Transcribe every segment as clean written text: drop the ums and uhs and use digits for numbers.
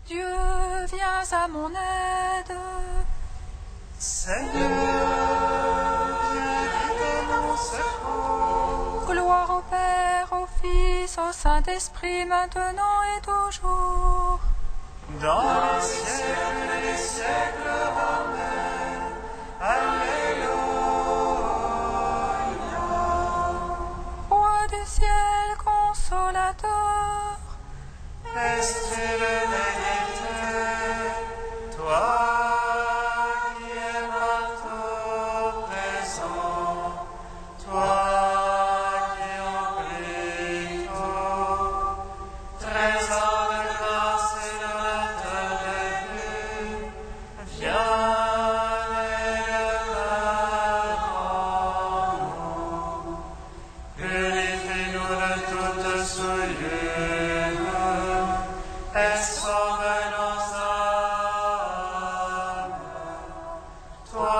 Dieu, viens à mon aide. Seigneur, viens de mon secours. Gloire au Père, au Fils, au Saint-Esprit, maintenant et toujours. Dans les siècles, Amen. Alléluia. Roi du ciel, consolateur, Est-ce le Vénéteur, toi qui es partout présent, toi qui emplis tout, trésor de grâce et donateur de vie, viens et demeure en nous. Purifie-nous de toute souillure, exforme nos âmes, toi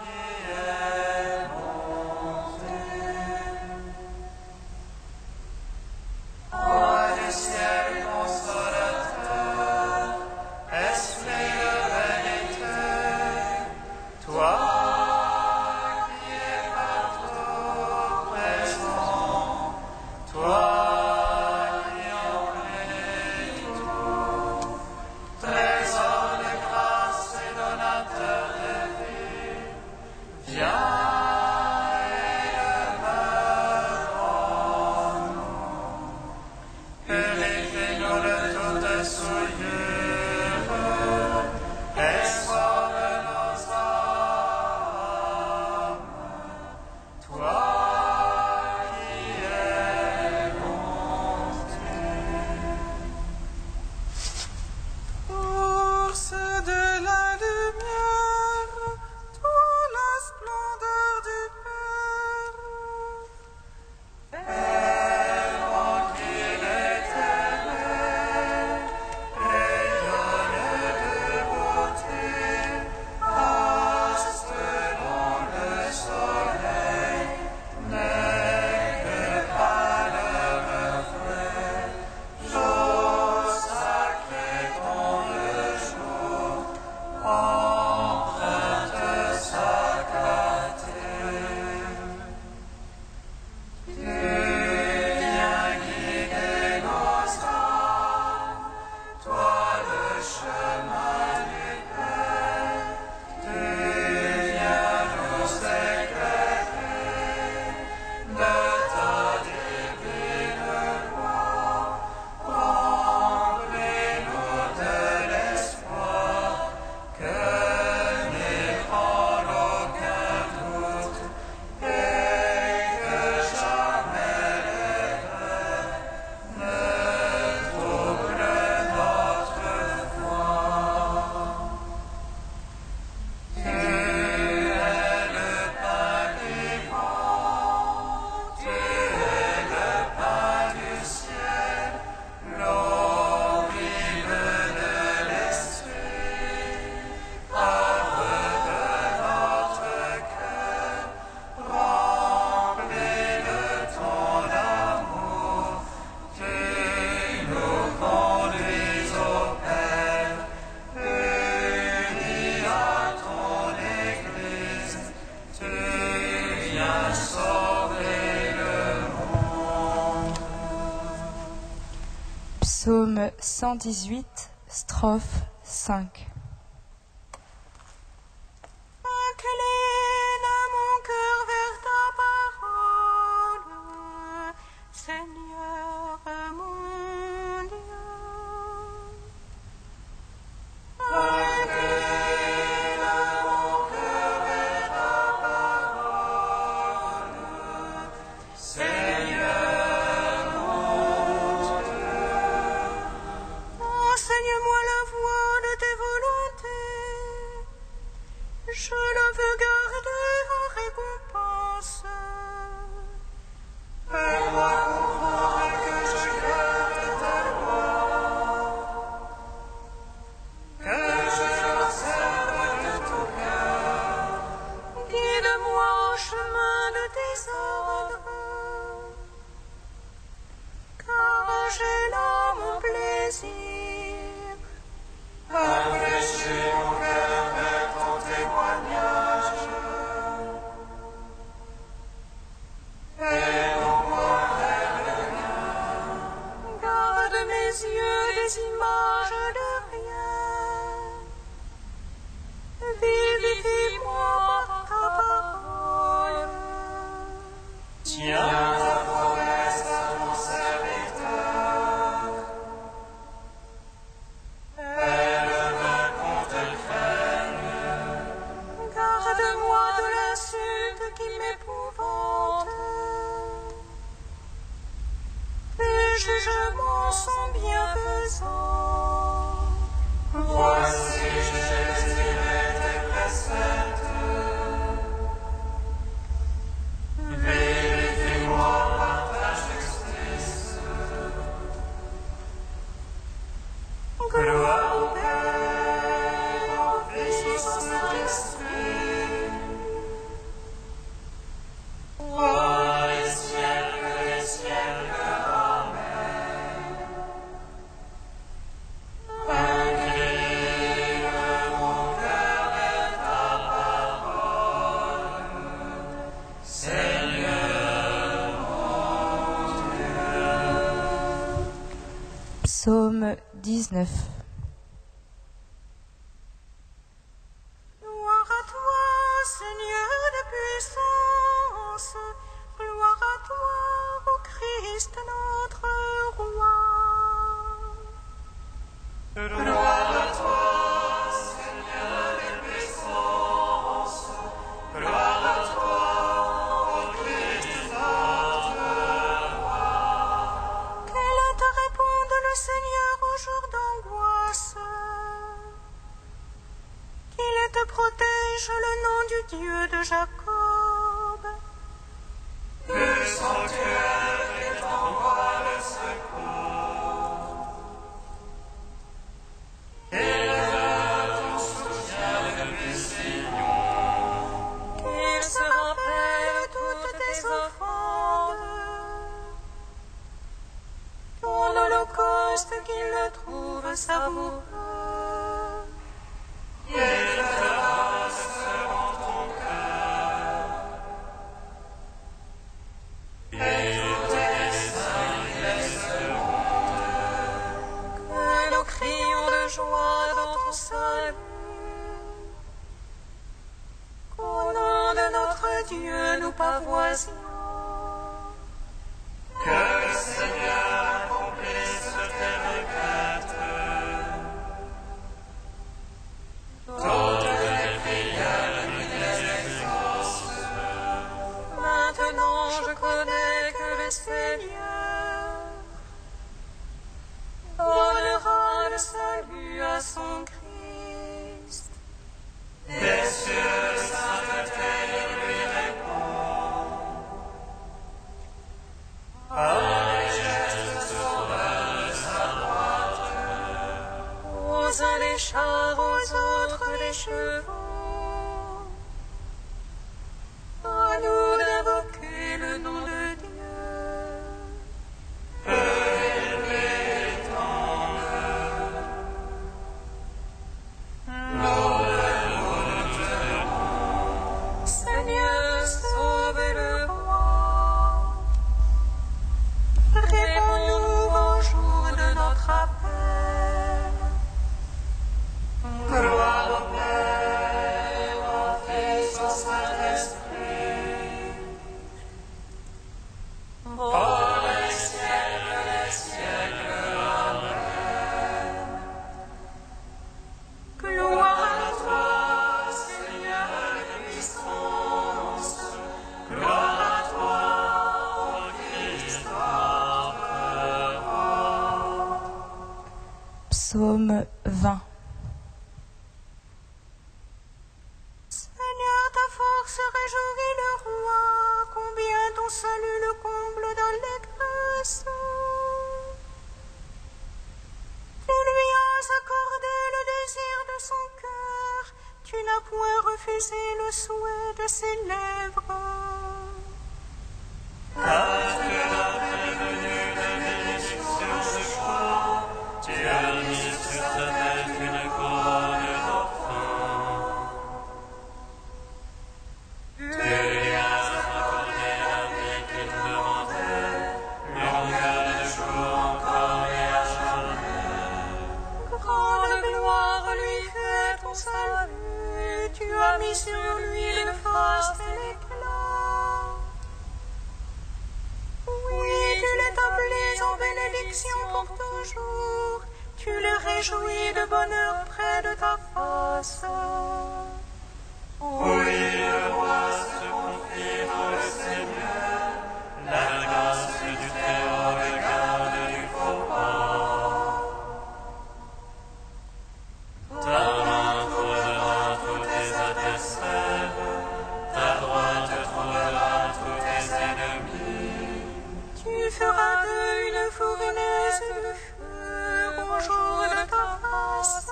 qui es monté. Roi du ciel consolateur, esprit de vérité, toi qui es partout présent, toi qui emplis tout, trésor de grâce et donateur de vie, viens et demeure en nous. Purifie-nous de toute souillure, exforme nos âmes, toi qui es monté. Source de la lumière, toi la splendeur du Père. Père en qui l'éternel rayonne de beauté, astre dont le soleil n'est que pâle reflet, jour sacré dont le jour emprunte sa clarté. Tu viens guider nos âmes, toi le chemin du Père, tu viens nous éclairer de ta divine voix, remplis-nous de l'espoir que n'ébranle aucun doute et que jamais l'erreur ne trouble notre foi. Tu es le pain vivant, tu es le pain du ciel, l'eau vive de l'esprit, havre de notre cœur, remplis de ton amour, tu nous conduis au Père, unis à ton Église, tu viens sauver le monde. Psaume 118, strophe 5. incline mon cœur vers ta parole, Seigneur mon Dieu. Incline mon cœur vers ta parole, Seigneur mon Dieu. Enseigne-moi la voie de tes volontés. Je la veux garder en récompense. Fais-moi comprendre que je garde ta loi, que je l'observe de tout cœur. Guide-moi au chemin de tes ordres, car j'ai là mon plaisir. jugements sont bienfaisants. Voici, j'estimerai tes préceptes. Vérifie-moi par ta justice. Gloire au Père, au Fils, au Saint-Esprit. Dans les siècles, Amen. Incline mon cœur et ta parole, Seigneur mon Dieu. Psaume 19. Gloire à toi, Seigneur de puissance. Gloire à toi, ô Christ notre roi. Gloire à toi, Seigneur des puissances. Gloire à toi, ô Christ notre roi. Qu'elle te réponde le Seigneur au jour d'angoisse. Qu'il te protège le nom du Dieu de Jacob. Que son cœur est en moi le secours. Et ton soutien depuis Sion. Qu'il se rappelle toutes tes offrandes. Ton holocauste qu'il le trouve savoureux. Et te rase selon ton cœur. Et tes desseins laisseront. Que nous crions de joie dans ton salut. Qu'au nom de notre Dieu nous pavoisions. Que le Seigneur accomplisse tes requêtes. Toutes les prières et les exauces. Maintenant je connais que le Seigneur donnera le salut à son Christ. Des cieux de sainteté lui répond. Par les gestes sauveurs de sa droite. Aux uns les chars, aux autres les chevaux. À nous d'invoquer le nom de Dieu. Peu élevé et tendre. L'eau de Seigneur, sauve le roi. Réponds-nous au jour de notre appel. gloire au Père, au Fils, au Saint-Esprit. Pour les siècles, Amen. Gloire à toi, Seigneur de puissance. Gloire à toi, ô Christ notre roi. Psaume 20. Seigneur, ta force réjouit le roi, combien ton salut le comble d'allégresse. Tu lui as accordé le désir de son cœur, tu n'as point refusé le souhait de ses lèvres. Car tu as prévenu les bénédictions de joie, tu as mis sur ta tête une couronne d'enfant. Tu lui as accordé la vie qu'il demandait, longueur de jour encore et à jamais. Grande gloire lui fait ton salut, tu as mis sur lui une face et l'éclat. Oui, tu l'établis en bénédiction pour toujours, tu le réjouis de bonheur près de ta face. Oui, le roi se confie dans le Seigneur, la grâce du Très-Haut regarde une fournaise de feu au jour de ta face.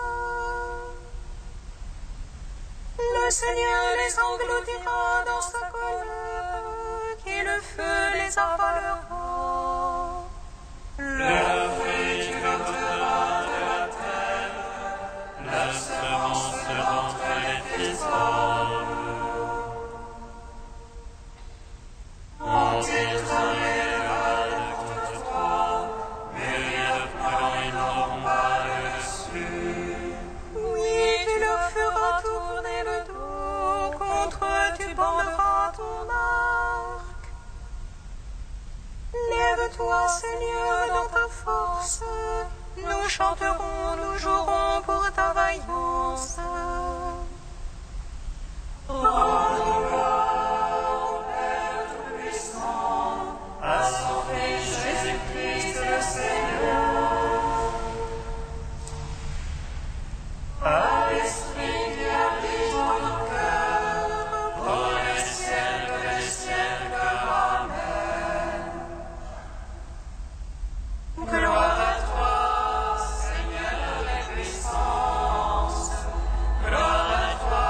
Le Seigneur les engloutira dans sa colère, et le feu les avalera. Le fruit tu ôteras de la terre, la semence d'entre les fils d'hommes. On tiraillera contre toi, mais de prudents ils n'auront pas le dessus. Oui, tu leur feras tourner le dos, contre eux tu banderas ton arc. Lève-toi, Seigneur, dans ta force, nous chanterons, nous jouerons pour ta vaillance. À son Fils Jésus-Christ le Seigneur, à l'Esprit qui habite dans nos cœurs, pour les siècles des siècles. Amen. Gloire à toi, Seigneur des puissances, gloire à toi,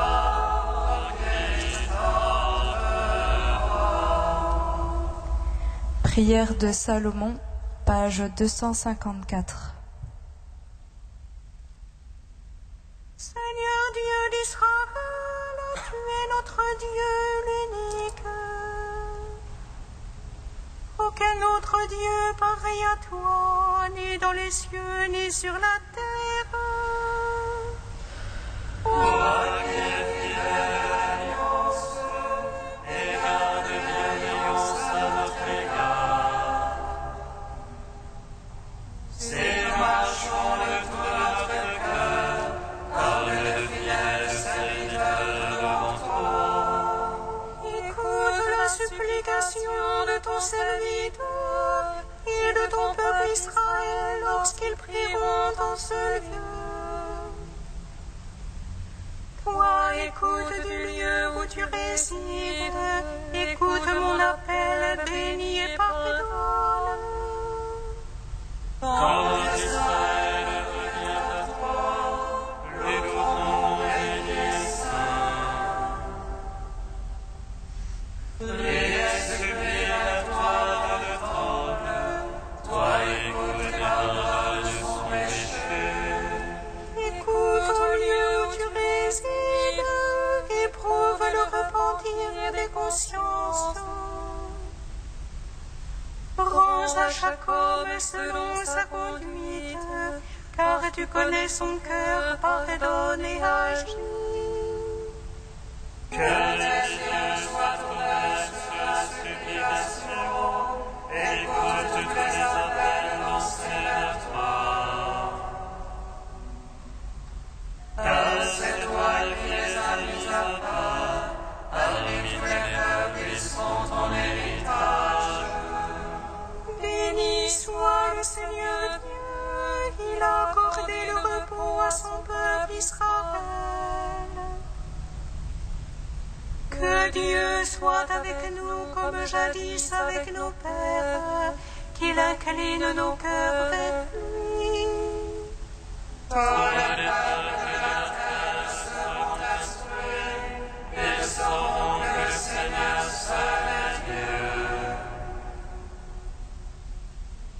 Prière de Salomon, page 254. Seigneur Dieu d'Israël, tu es notre Dieu l'unique. Aucun autre Dieu pareil à toi, ni dans les cieux, ni sur la terre. Toi qui es fidèle à l'alliance et garde bienveillance à notre égard. C'est marchons de tout notre cœur, comme de fidèles serviteurs devant toi. Écoute la supplication de ton serviteur et de ton peuple Israël lorsqu'ils prieront en ce lieu. Toi, écoute du lieu où tu résides, écoute mon appel, bénis et pardonne. Quand Israël revient à toi, le ton béni et saint. Les supplies à toi dans le temple, toi écoute les paroles de son péché. Écoute au lieu où tu résides, éprouve le repentir des consciences. Rends à chaque homme selon sa conduite, car tu connais son cœur, pardonne et agis. Que les yeux soient ouverts sur la supplication, écoute tous les appels lancés vers toi. Car c'est toi qui les as mis à part, parmi tous les peuples ils sont ton héritage. Béni soit le Seigneur Dieu, il a accordé le repos à son peuple Israël. Que Dieu soit avec nous comme jadis avec nos pères, qu'il incline nos cœurs vers lui. Toi, les peuples de la terre seront instruits, ils sauront que le Seigneur seul est Dieu.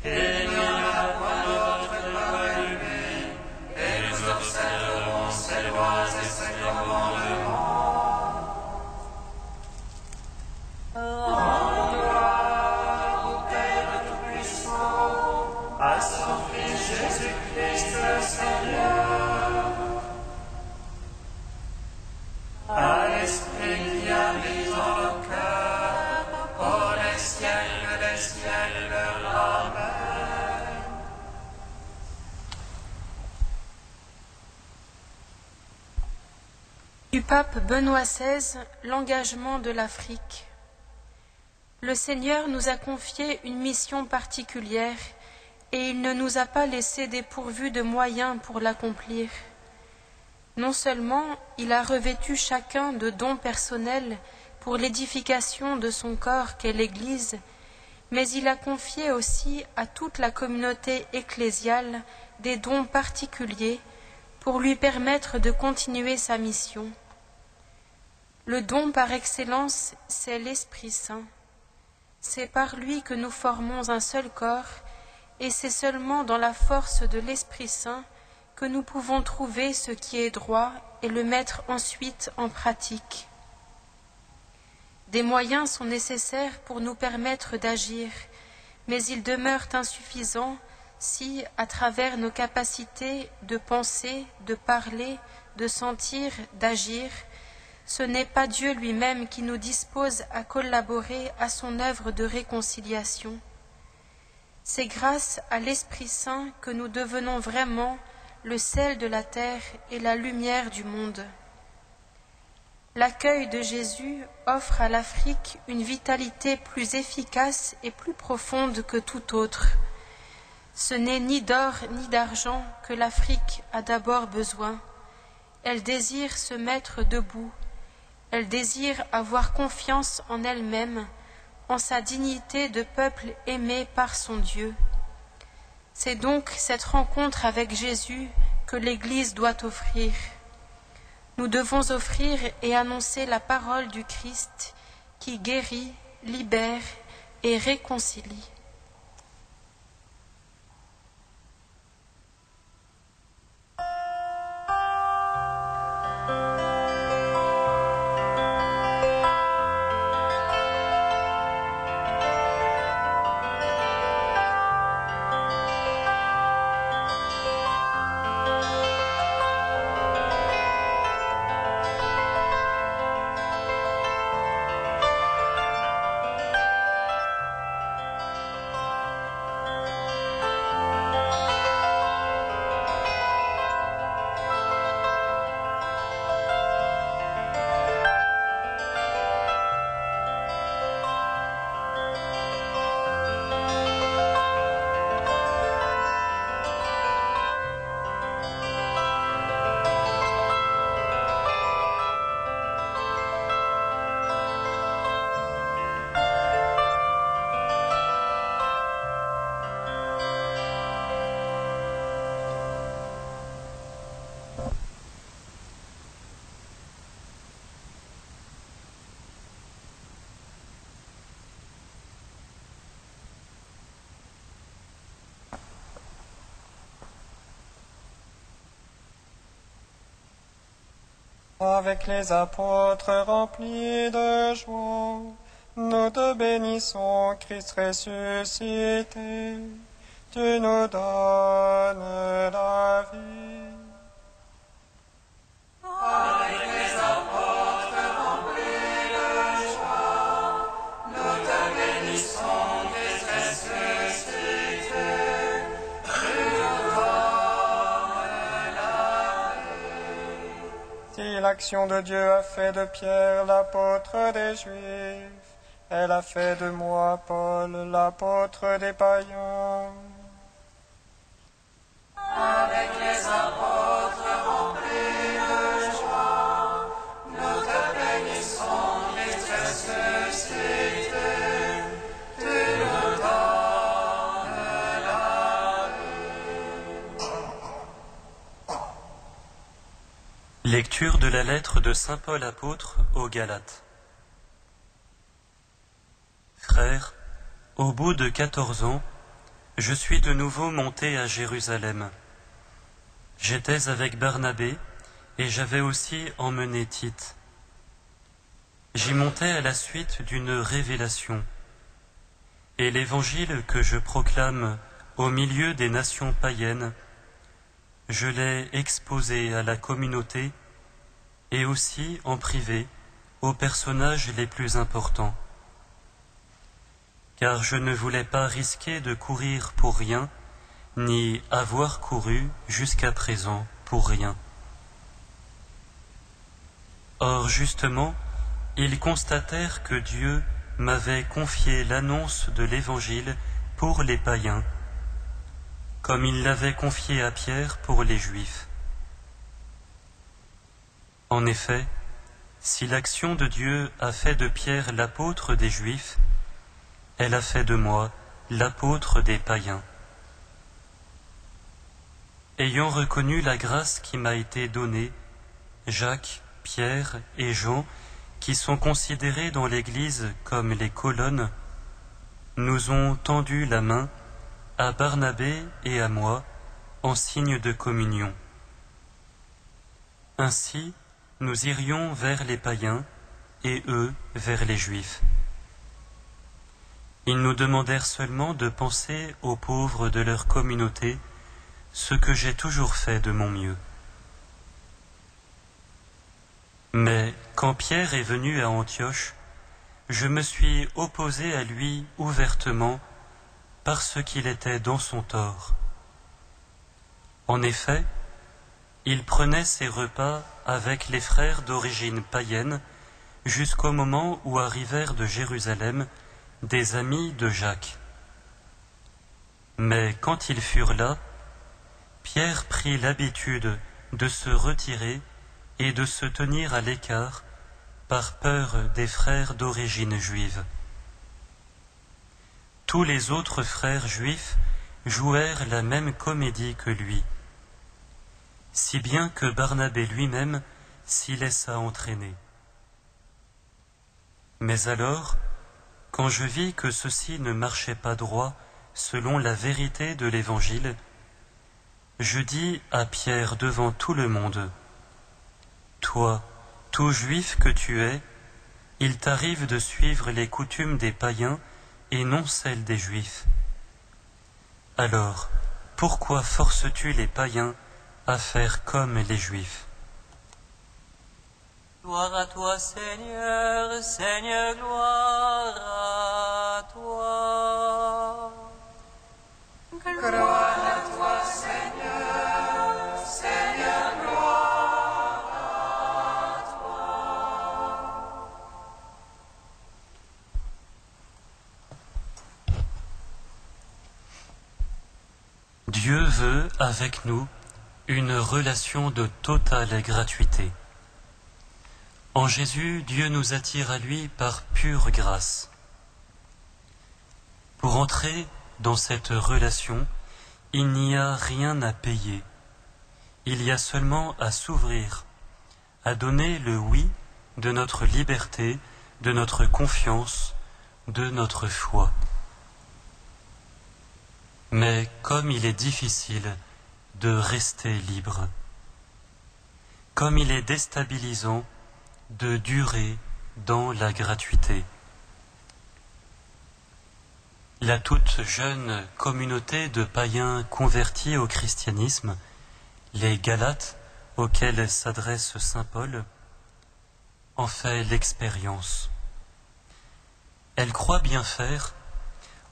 Il n'y en a point d'autre que lui, et nous observerons ses lois et ses commandements. En gloire au Père Tout-Puissant, à son Fils Jésus-Christ le Seigneur, à l'Esprit qui habite dans nos cœurs, pour les siècles des siècles. Amen. Du pape Benoît XVI, l'engagement de l'Afrique. Le Seigneur nous a confié une mission particulière et il ne nous a pas laissé dépourvus de moyens pour l'accomplir. Non seulement il a revêtu chacun de dons personnels pour l'édification de son corps qu'est l'Église, mais il a confié aussi à toute la communauté ecclésiale des dons particuliers pour lui permettre de continuer sa mission. Le don par excellence, c'est l'Esprit Saint. C'est par lui que nous formons un seul corps, et c'est seulement dans la force de l'Esprit Saint que nous pouvons trouver ce qui est droit et le mettre ensuite en pratique. Des moyens sont nécessaires pour nous permettre d'agir, mais ils demeurent insuffisants si, à travers nos capacités de penser, de parler, de sentir, d'agir, ce n'est pas Dieu lui-même qui nous dispose à collaborer à son œuvre de réconciliation. C'est grâce à l'Esprit Saint que nous devenons vraiment le sel de la terre et la lumière du monde. L'accueil de Jésus offre à l'Afrique une vitalité plus efficace et plus profonde que tout autre. Ce n'est ni d'or ni d'argent que l'Afrique a d'abord besoin. Elle désire se mettre debout. Elle désire avoir confiance en elle-même, en sa dignité de peuple aimé par son Dieu. C'est donc cette rencontre avec Jésus que l'Église doit offrir. Nous devons offrir et annoncer la parole du Christ qui guérit, libère et réconcilie. Avec les apôtres remplis de joie, nous te bénissons, Christ ressuscité. Tu nous donnes la vie. Avec les apôtres remplis de joie, nous te bénissons, Christ ressuscité. Tu nous donnes la vie. Si l'action de Dieu a fait de Pierre l'apôtre des Juifs, elle a fait de moi, Paul, l'apôtre des païens. Avec les apôtres remplis de joie, nous te bénissons, Christ ressuscité. Tu nous donnes la vie. Lecture de la lettre de saint Paul apôtre aux Galates. Frères, au bout de 14 ans, je suis de nouveau monté à Jérusalem. J'étais avec Barnabé et j'avais aussi emmené Tite. J'y montais à la suite d'une révélation. Et l'évangile que je proclame au milieu des nations païennes, je l'ai exposé à la communauté et aussi en privé aux personnages les plus importants. Car je ne voulais pas risquer de courir pour rien, ni avoir couru jusqu'à présent pour rien. Or justement, ils constatèrent que Dieu m'avait confié l'annonce de l'Évangile pour les païens, comme il l'avait confié à Pierre pour les Juifs. En effet, si l'action de Dieu a fait de Pierre l'apôtre des Juifs, elle a fait de moi l'apôtre des païens. Ayant reconnu la grâce qui m'a été donnée, Jacques, Pierre et Jean, qui sont considérés dans l'Église comme les colonnes, nous ont tendu la main à Barnabé et à moi en signe de communion. Ainsi, nous irions vers les païens et eux vers les Juifs. Ils nous demandèrent seulement de penser aux pauvres de leur communauté, ce que j'ai toujours fait de mon mieux. Mais quand Pierre est venu à Antioche, je me suis opposé à lui ouvertement parce qu'il était dans son tort. En effet, il prenait ses repas avec les frères d'origine païenne jusqu'au moment où arrivèrent de Jérusalem des amis de Jacques. Mais quand ils furent là, Pierre prit l'habitude de se retirer et de se tenir à l'écart par peur des frères d'origine juive. Tous les autres frères juifs jouèrent la même comédie que lui, si bien que Barnabé lui-même s'y laissa entraîner. Mais alors, quand je vis que ceci ne marchait pas droit selon la vérité de l'Évangile, je dis à Pierre devant tout le monde, « Toi, tout juif que tu es, il t'arrive de suivre les coutumes des païens et non celles des juifs. Alors, pourquoi forces-tu les païens à faire comme les juifs ?» Gloire à toi, Seigneur, Seigneur, gloire à toi. Gloire à toi, Seigneur, Seigneur, gloire à toi. Dieu veut, avec nous, une relation de totale gratuité. En Jésus, Dieu nous attire à lui par pure grâce. Pour entrer dans cette relation, il n'y a rien à payer. Il y a seulement à s'ouvrir, à donner le oui de notre liberté, de notre confiance, de notre foi. Mais comme il est difficile de rester libre, comme il est déstabilisant de durer dans la gratuité. La toute jeune communauté de païens convertis au christianisme, les Galates auxquels s'adresse saint Paul, en fait l'expérience. Elle croit bien faire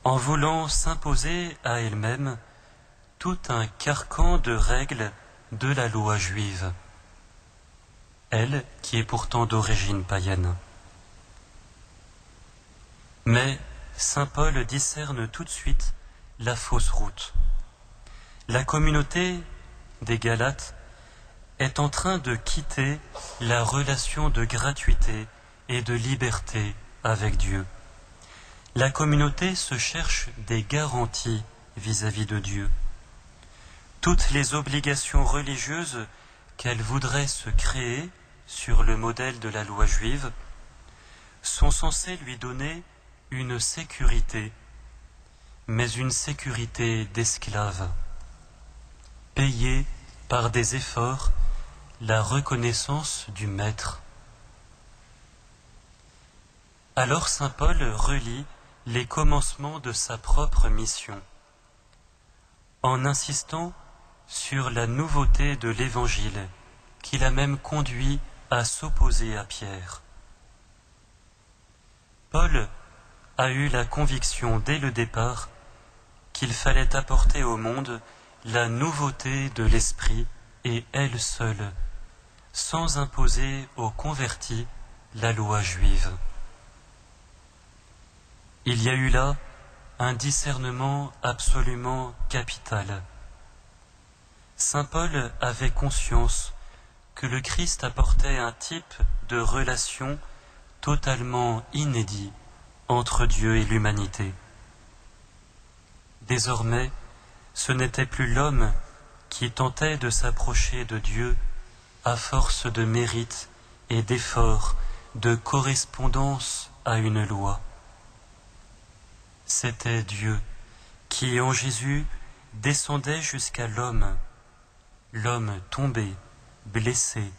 en voulant s'imposer à elle-même tout un carcan de règles de la loi juive, elle qui est pourtant d'origine païenne. Mais saint Paul discerne tout de suite la fausse route. La communauté des Galates est en train de quitter la relation de gratuité et de liberté avec Dieu. La communauté se cherche des garanties vis-à-vis de Dieu. Toutes les obligations religieuses qu'elle voudrait se créer sur le modèle de la loi juive sont censées lui donner une sécurité, mais une sécurité d'esclave, payée par des efforts, la reconnaissance du maître. Alors saint Paul relit les commencements de sa propre mission, en insistant sur la nouveauté de l'Évangile qui l'a même conduit à s'opposer à Pierre. Paul a eu la conviction dès le départ qu'il fallait apporter au monde la nouveauté de l'esprit et elle seule, sans imposer aux convertis la loi juive. Il y a eu là un discernement absolument capital. Saint Paul avait conscience que le Christ apportait un type de relation totalement inédit entre Dieu et l'humanité. Désormais, ce n'était plus l'homme qui tentait de s'approcher de Dieu à force de mérite et d'effort, de correspondance à une loi. C'était Dieu qui, en Jésus, descendait jusqu'à l'homme tombé, blessé,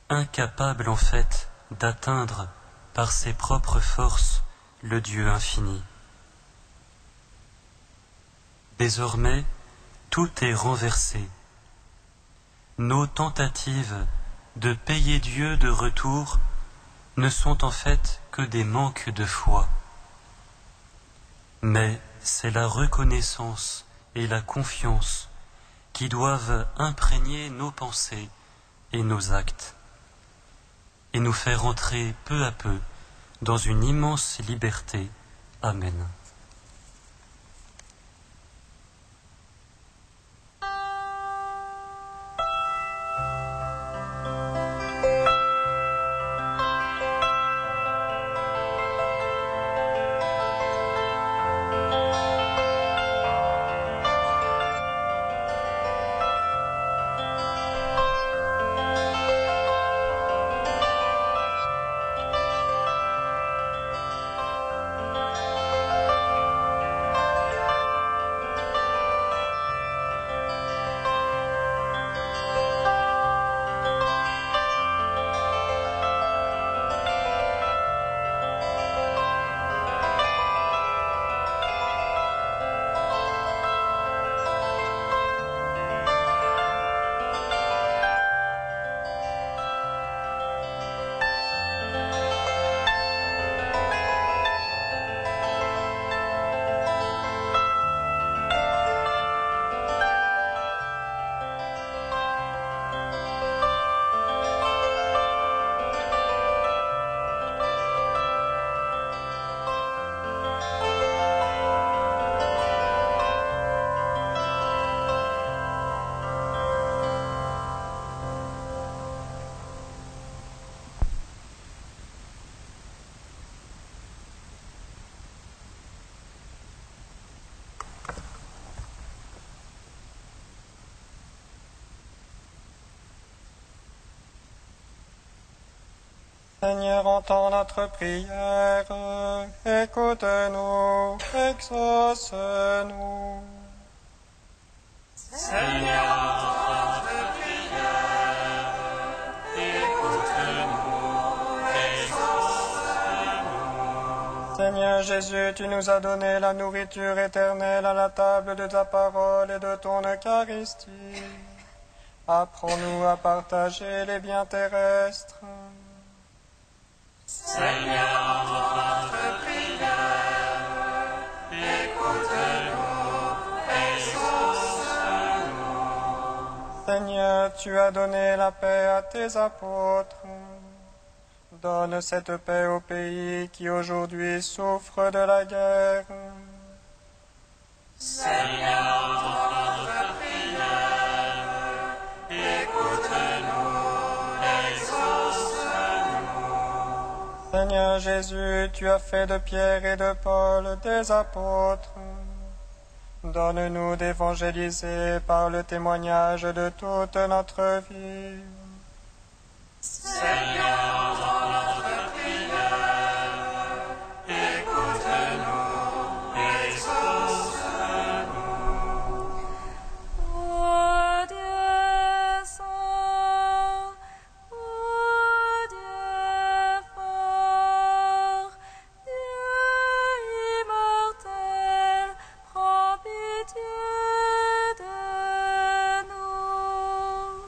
incapable en fait d'atteindre par ses propres forces le Dieu infini. Désormais, tout est renversé. Nos tentatives de payer Dieu de retour ne sont en fait que des manques de foi. Mais c'est la reconnaissance et la confiance qui doivent imprégner nos pensées et nos actes, et nous faire entrer peu à peu dans une immense liberté. Amen. Seigneur, entends notre prière, écoute-nous, exauce-nous. Seigneur, entends notre prière, écoute-nous, exauce-nous. Seigneur Jésus, tu nous as donné la nourriture éternelle à la table de ta parole et de ton Eucharistie. Apprends-nous à partager les biens terrestres. Seigneur, entends notre prière, écoute-nous, exauce-nous. Seigneur, tu as donné la paix à tes apôtres. Donne cette paix au pays qui aujourd'hui souffre de la guerre. Seigneur, entends notre prière, écoute-nous, exauce-nous. Seigneur Jésus, tu as fait de Pierre et de Paul des apôtres. Donne-nous d'évangéliser par le témoignage de toute notre vie. Seigneur, entends notre prière, écoute-nous, exauce-nous. Ô Dieu saint, ô Dieu fort, Dieu immortel, prends pitié de nous.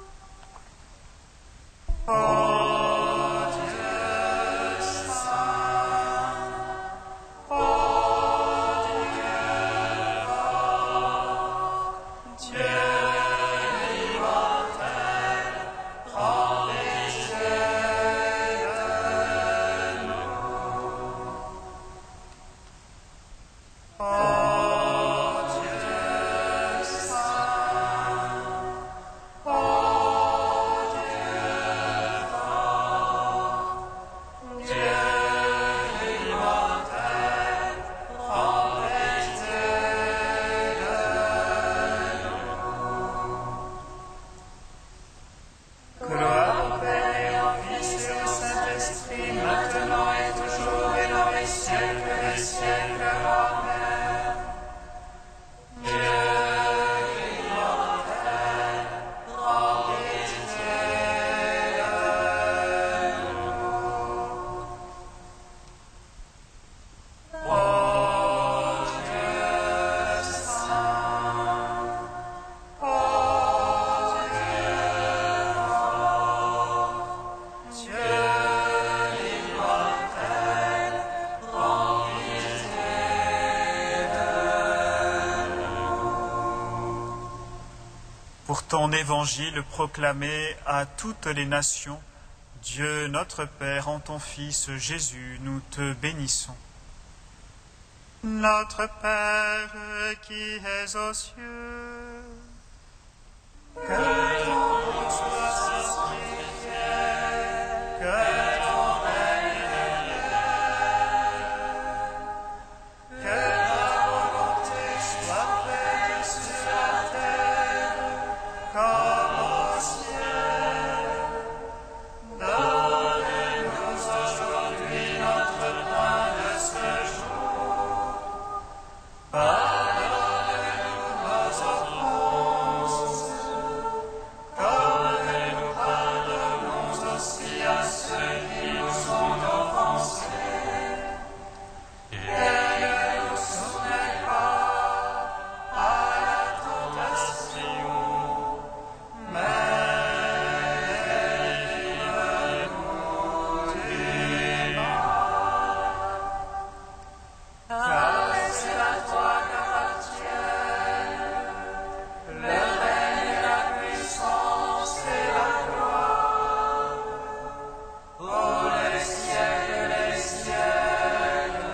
pour ton évangile proclamé à toutes les nations. Dieu notre Père, en ton Fils Jésus, nous te bénissons. Notre Père qui es aux cieux, que ton nom soit sanctifié, que ton règne vienne, que ta volonté soit faite sur la terre comme au ciel. Donne-nous aujourd'hui notre pain de ce jour. Pardonne-nous nos offenses, comme nous pardonnons aussi à ceux qui nous ont offensés. Et ne nous soumets pas à la tentation, mais délivre-nous du mal. Car c'est à toi qu'appartiennent le règne, la puissance et la gloire, pour les siècles des siècles.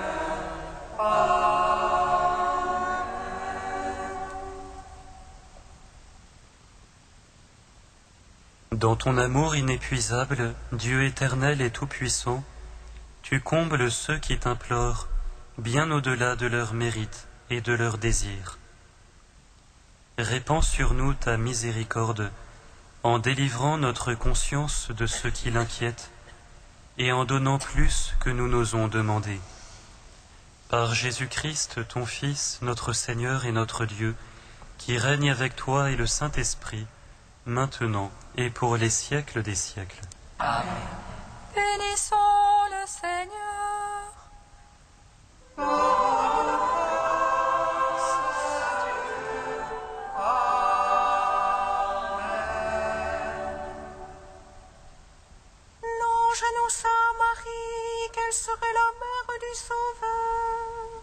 Amen. Dans ton amour inépuisable, Dieu éternel et tout-puissant, tu combles ceux qui t'implorent, bien au-delà de leurs mérites et de leurs désirs. Répands sur nous ta miséricorde, en délivrant notre conscience de ce qui l'inquiète, et en donnant plus que nous n'osons demander. Par Jésus-Christ, ton Fils, notre Seigneur et notre Dieu, qui règne avec toi et le Saint-Esprit, maintenant et pour les siècles des siècles. Bénissons le Seigneur. L'ange annonça à Marie qu'elle serait la mère du Sauveur.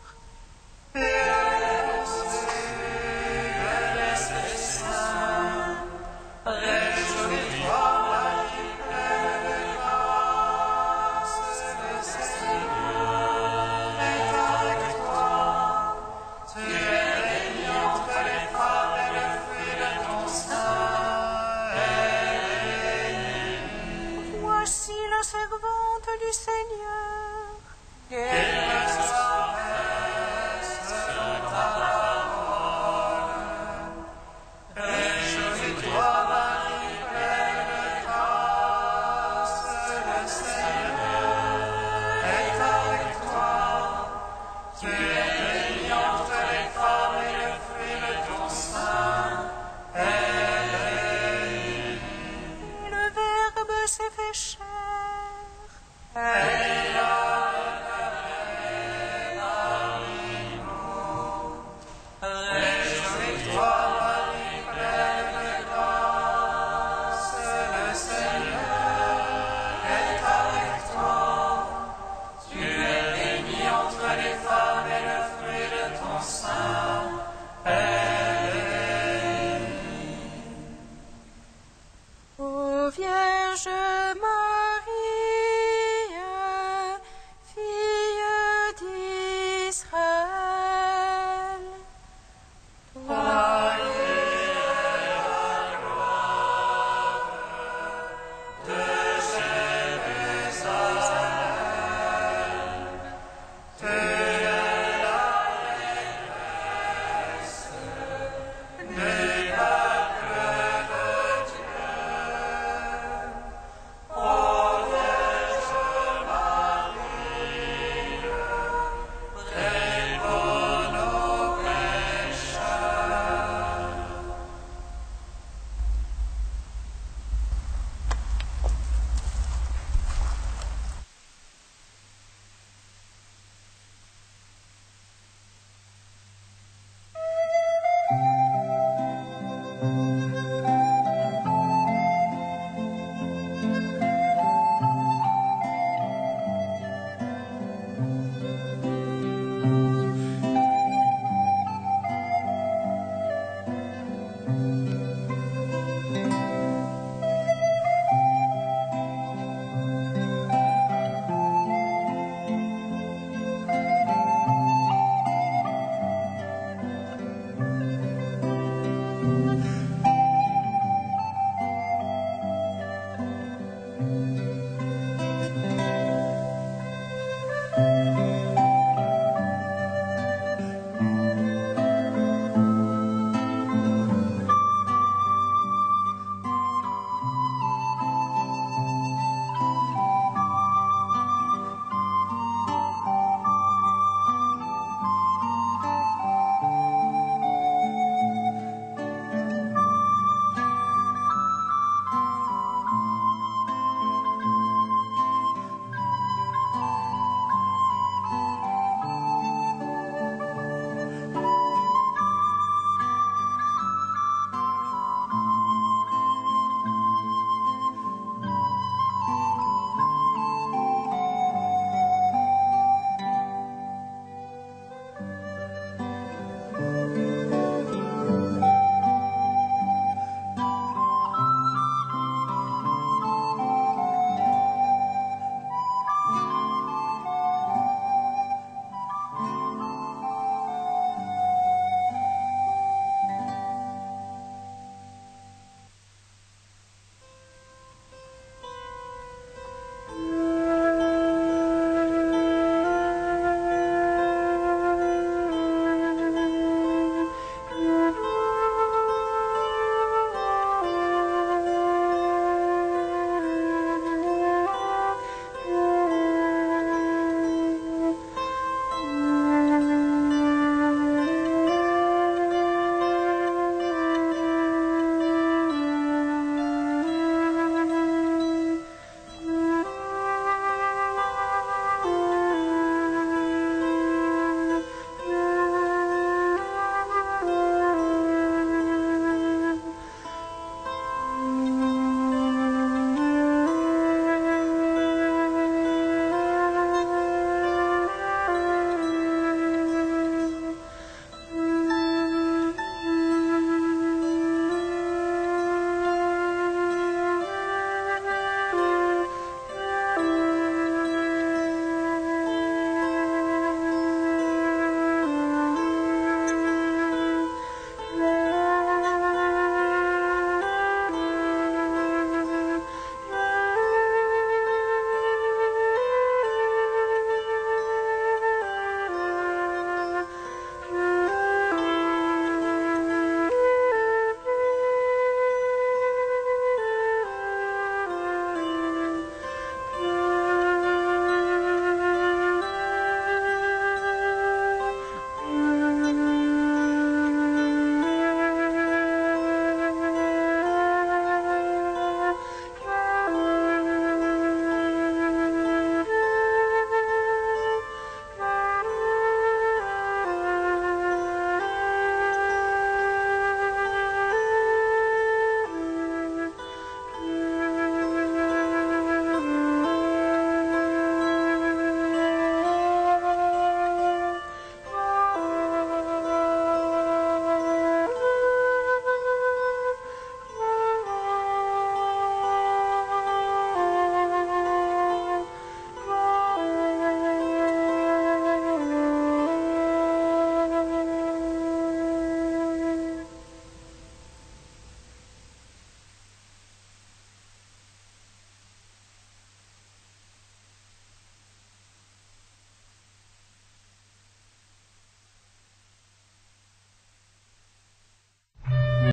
Voici la servante du Seigneur. Le Verbe s'est fait chair. Ô Vierge Marie, fille d'Israël, toi Amen.